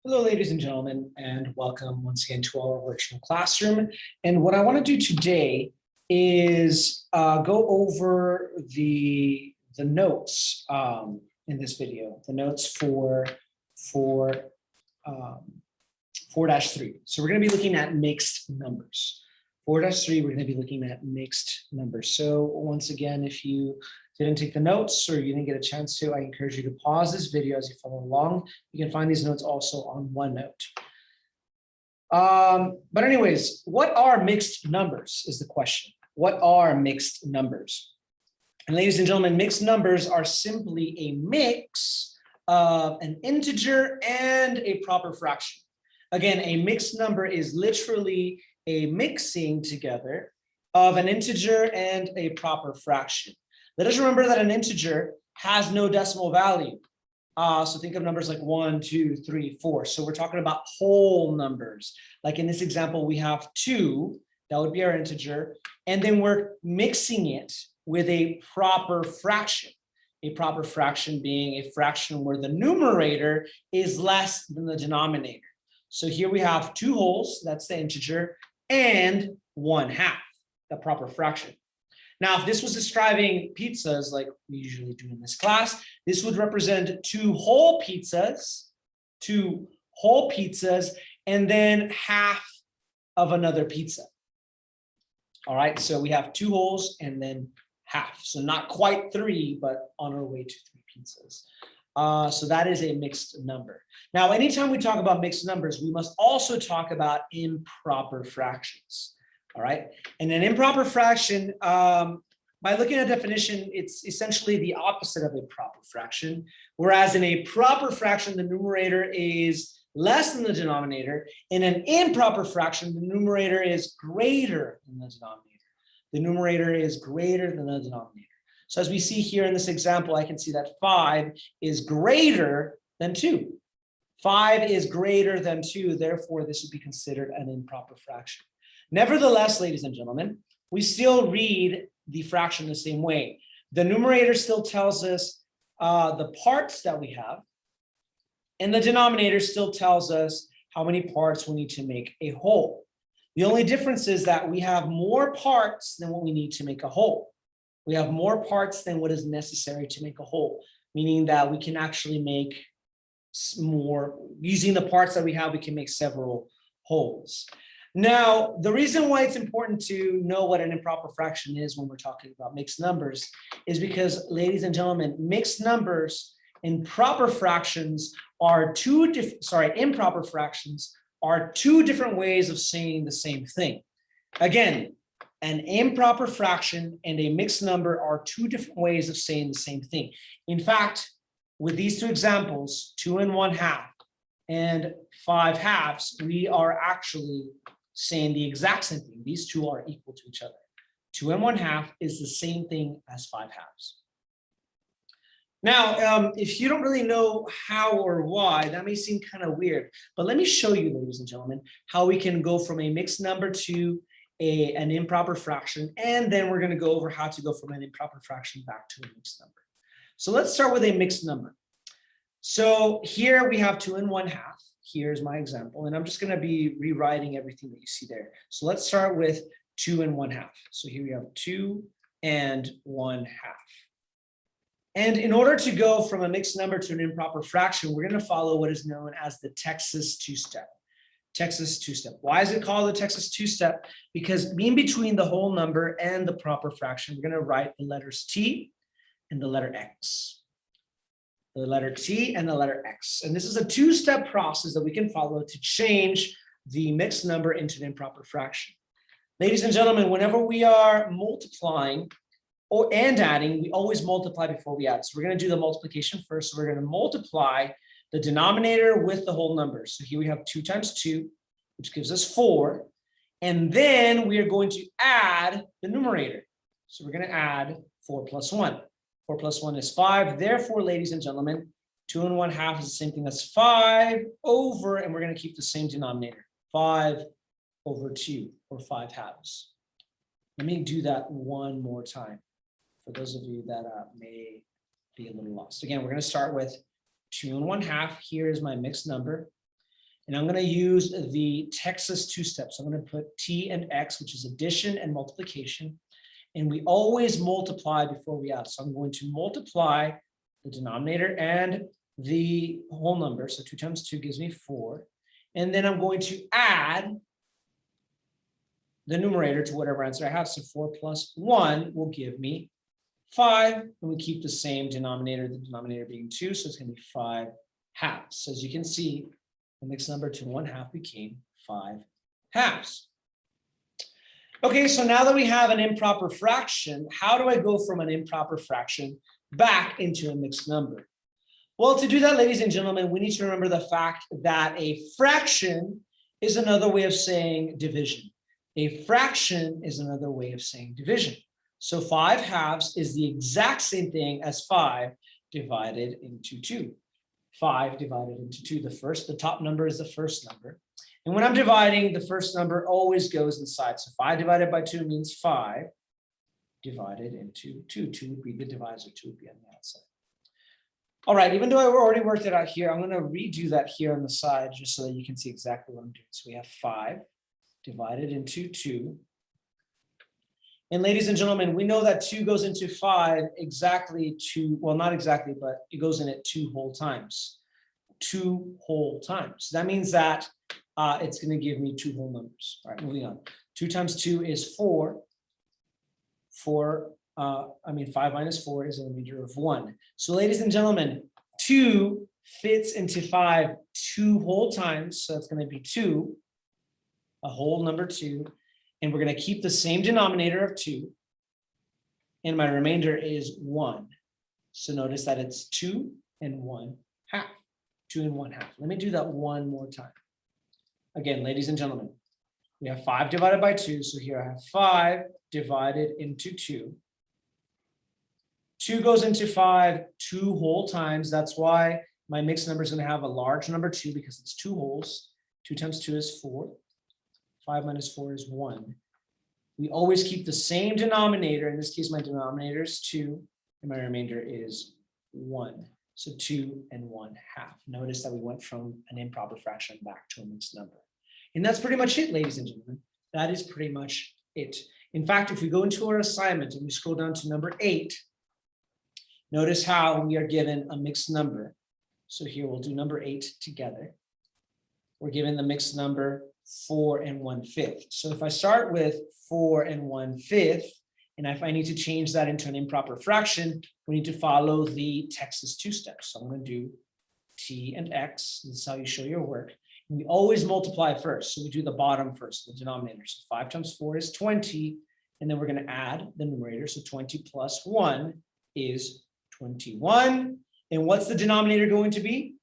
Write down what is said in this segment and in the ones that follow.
Hello, ladies and gentlemen, and welcome once again to our virtual classroom. And what I want to do today is go over the notes in this video, the notes for 4-3. So we're going to be looking at mixed numbers. 4-3, we're going to be looking at mixed numbers. So once again, if you didn't take the notes or you didn't get a chance to, I encourage you to pause this video as you follow along. You can find these notes also on OneNote. But anyways, what are mixed numbers is the question. What are mixed numbers? And ladies and gentlemen, mixed numbers are simply a mix of an integer and a proper fraction. Again, a mixed number is literally a mixing together of an integer and a proper fraction. Let us remember that an integer has no decimal value. So think of numbers like 1, 2, 3, 4. So we're talking about whole numbers. Like in this example, we have 2, that would be our integer, and then we're mixing it with a proper fraction. A proper fraction being a fraction where the numerator is less than the denominator. So here we have 2 wholes, that's the integer, and 1/2, the proper fraction. Now, if this was describing pizzas like we usually do in this class, this would represent 2 whole pizzas, and then half of another pizza. All right, so we have 2 wholes and then half. So not quite 3, but on our way to 3 pizzas. So that is a mixed number. Now, anytime we talk about mixed numbers, we must also talk about improper fractions. All right, and an improper fraction, by looking at definition, it's essentially the opposite of a proper fraction. Whereas in a proper fraction, the numerator is less than the denominator. In an improper fraction, the numerator is greater than the denominator. The numerator is greater than the denominator. So as we see here in this example, I can see that 5 is greater than 2. 5 is greater than 2, therefore this would be considered an improper fraction. Nevertheless, ladies and gentlemen, we still read the fraction the same way. The numerator still tells us the parts that we have, and the denominator still tells us how many parts we need to make a whole. The only difference is that we have more parts than what we need to make a whole. We have more parts than what is necessary to make a whole, meaning that we can actually make more. Using the parts that we have, we can make several wholes. Now, the reason why it's important to know what an improper fraction is when we're talking about mixed numbers is because, ladies and gentlemen, mixed numbers and improper fractions are two different ways of saying the same thing. Again, an improper fraction and a mixed number are 2 different ways of saying the same thing. In fact, with these 2 examples, 2 1/2 and 5/2, we are actually saying the exact same thing. These 2 are equal to each other. 2 1/2 is the same thing as 5/2. Now, if you don't really know how or why, that may seem kind of weird, but let me show you, ladies and gentlemen, how we can go from a mixed number to an improper fraction, and then we're going to go over how to go from an improper fraction back to a mixed number. So let's start with a mixed number. So here we have 2 1/2. Here's my example, and I'm just going to be rewriting everything that you see there. So let's start with 2 1/2. So here we have 2 1/2. And in order to go from a mixed number to an improper fraction, we're going to follow what is known as the Texas two-step. Texas two-step. Why is it called the Texas two-step? Because in between the whole number and the proper fraction, we're going to write the letters T and the letter X. The letter T and the letter X. And this is a 2-step process that we can follow to change the mixed number into an improper fraction. Ladies and gentlemen, whenever we are multiplying and adding, we always multiply before we add. So we're going to do the multiplication first. So we're going to multiply the denominator with the whole number. So here we have 2 times 2, which gives us 4. And then we are going to add the numerator. So we're going to add 4 plus 1. 4 plus 1 is 5. Therefore, ladies and gentlemen, 2 1/2 is the same thing as 5 over, and we're going to keep the same denominator, 5 over 2, or 5/2. Let me do that one more time for those of you that may be a little lost. Again, we're going to start with 2 1/2. Here is my mixed number. And I'm going to use the Texas two-step. So I'm going to put T and X, which is addition and multiplication. And we always multiply before we add. So I'm going to multiply the denominator and the whole number. So 2 times 2 gives me 4. And then I'm going to add the numerator to whatever answer I have. So 4 plus 1 will give me 5. And we keep the same denominator, the denominator being 2. So it's going to be 5 halves. So as you can see, the mixed number 2 1/2 became 5 halves. Okay, so now that we have an improper fraction, how do I go from an improper fraction back into a mixed number? Well, to do that, ladies and gentlemen, we need to remember the fact that a fraction is another way of saying division. A fraction is another way of saying division. So 5 halves is the exact same thing as 5 divided into 2. 5 divided into 2. The top number is the first number. And when I'm dividing, the first number always goes inside. So 5 divided by 2 means 5 divided into 2. 2 would be the divisor, 2 would be on the outside. All right, even though I already worked it out here, I'm going to redo that here on the side just so that you can see exactly what I'm doing. So we have 5 divided into 2. And ladies and gentlemen, we know that 2 goes into 5 exactly 2, well, not exactly, but it goes in it 2 whole times. 2 whole times. That means that it's going to give me 2 whole numbers. All right, moving on. 2 times 2 is 4. 5 minus 4 is a remainder of 1. So ladies and gentlemen, 2 fits into 5 2 whole times. So it's going to be 2, a whole number 2. And we're going to keep the same denominator of 2. And my remainder is 1. So notice that it's 2 and 1/2. 2 and 1/2. Let me do that one more time. Again, ladies and gentlemen, we have 5 divided by 2. So here I have 5 divided into 2. 2 goes into 5 2 whole times. That's why my mixed number is going to have a large number 2 because it's 2 wholes. 2 times 2 is 4. 5 minus 4 is 1. We always keep the same denominator. In this case, my denominator is 2, and my remainder is 1. So 2 and 1/2. Notice that we went from an improper fraction back to a mixed number. And that's pretty much it, ladies and gentlemen. That is pretty much it. In fact, if we go into our assignment and we scroll down to number 8, notice how we are given a mixed number. So here we'll do number 8 together. We're given the mixed number 4 and 1/5. So if I start with 4 and 1/5, and if I need to change that into an improper fraction, we need to follow the Texas two steps. So I'm going to do T and X. This is how you show your work. And we always multiply first. So we do the bottom first, the denominator. So 5 times 4 is 20. And then we're going to add the numerator. So 20 plus 1 is 21. And what's the denominator going to be?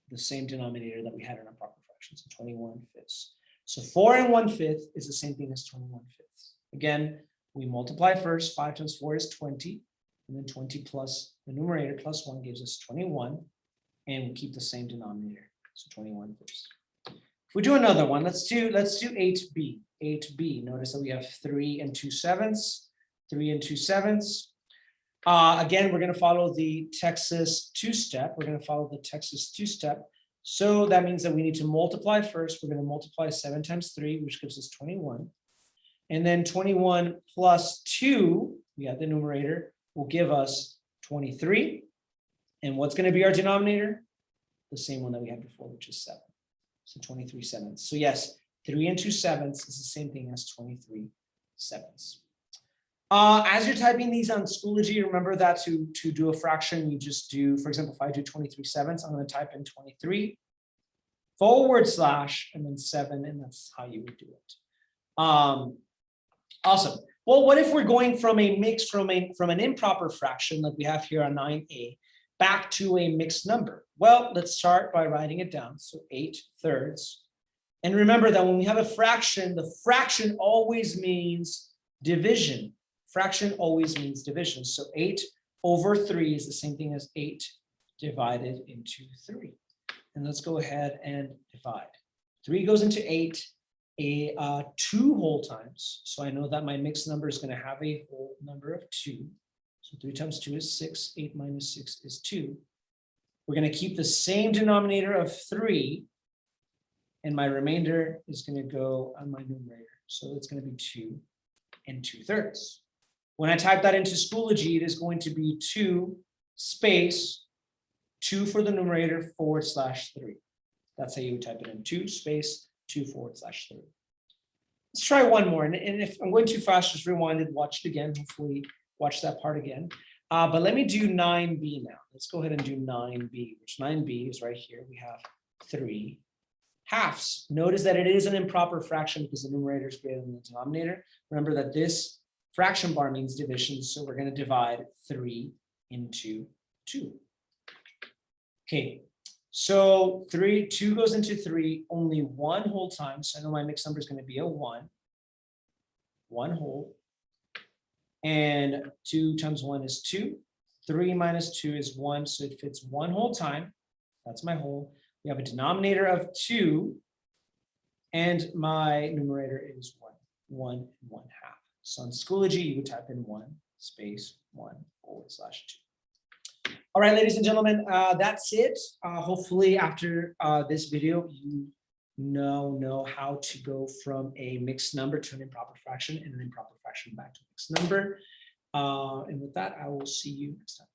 The same denominator that we had in our proper fractions, so 21/5. So 4 and 1/5 is the same thing as 21/5. Again, we multiply first. 5 times 4 is 20. And then 20 plus the numerator plus 1 gives us 21. And we keep the same denominator. So 21/5. If we do another one, let's do 8b. 8b. Notice that we have 3 and 2/7. 3 and 2/7. Again, we're going to follow the Texas two-step. We're going to follow the Texas two-step. So that means that we need to multiply first. We're going to multiply 7 times 3, which gives us 21. And then 21 plus 2, we have the numerator, will give us 23. And what's going to be our denominator? The same one that we had before, which is 7. So 23/7. So yes, 3 and 2/7 is the same thing as 23/7. As you're typing these on Schoology, remember that to do a fraction, you just do, for example, if I do 23/7, I'm going to type in 23 / and then 7, and that's how you would do it. Awesome. Well, what if we're going from a mix from an improper fraction like we have here on 9a back to a mixed number? Well, let's start by writing it down. So 8/3. And remember that when we have a fraction, the fraction always means division. Fraction always means division. So 8/3 is the same thing as 8 divided into 3. And let's go ahead and divide. 3 goes into 8 2 whole times. So I know that my mixed number is going to have a whole number of 2. So 3 times 2 is 6. 8 minus 6 is 2. We're going to keep the same denominator of 3. And my remainder is going to go on my numerator. So it's going to be 2 2/3. When I type that into Schoology, it is going to be 2 space 2 for the numerator /3. That's how you would type it in, 2 space 2 /3. Let's try one more. And if I'm going too fast, just rewind it, watch it again. Hopefully watch that part again. But let me do 9b now. Let's go ahead and do 9b, which 9b is right here. We have 3 halves. Notice that it is an improper fraction because the numerator is greater than the denominator. Remember that this fraction bar means division, so we're going to divide 3 into 2. Okay, so 2 goes into 3 only one whole time. So I know my mixed number is going to be a 1 whole. And 2 times 1 is 2. 3 minus 2 is 1, so it fits one whole time. That's my whole. We have a denominator of 2, and my numerator is 1 1/2. So in Schoology, you would type in 1 space 1 /2. All right, ladies and gentlemen, that's it. Hopefully after this video, you now know how to go from a mixed number to an improper fraction and an improper fraction back to a mixed number. And with that, I will see you next time.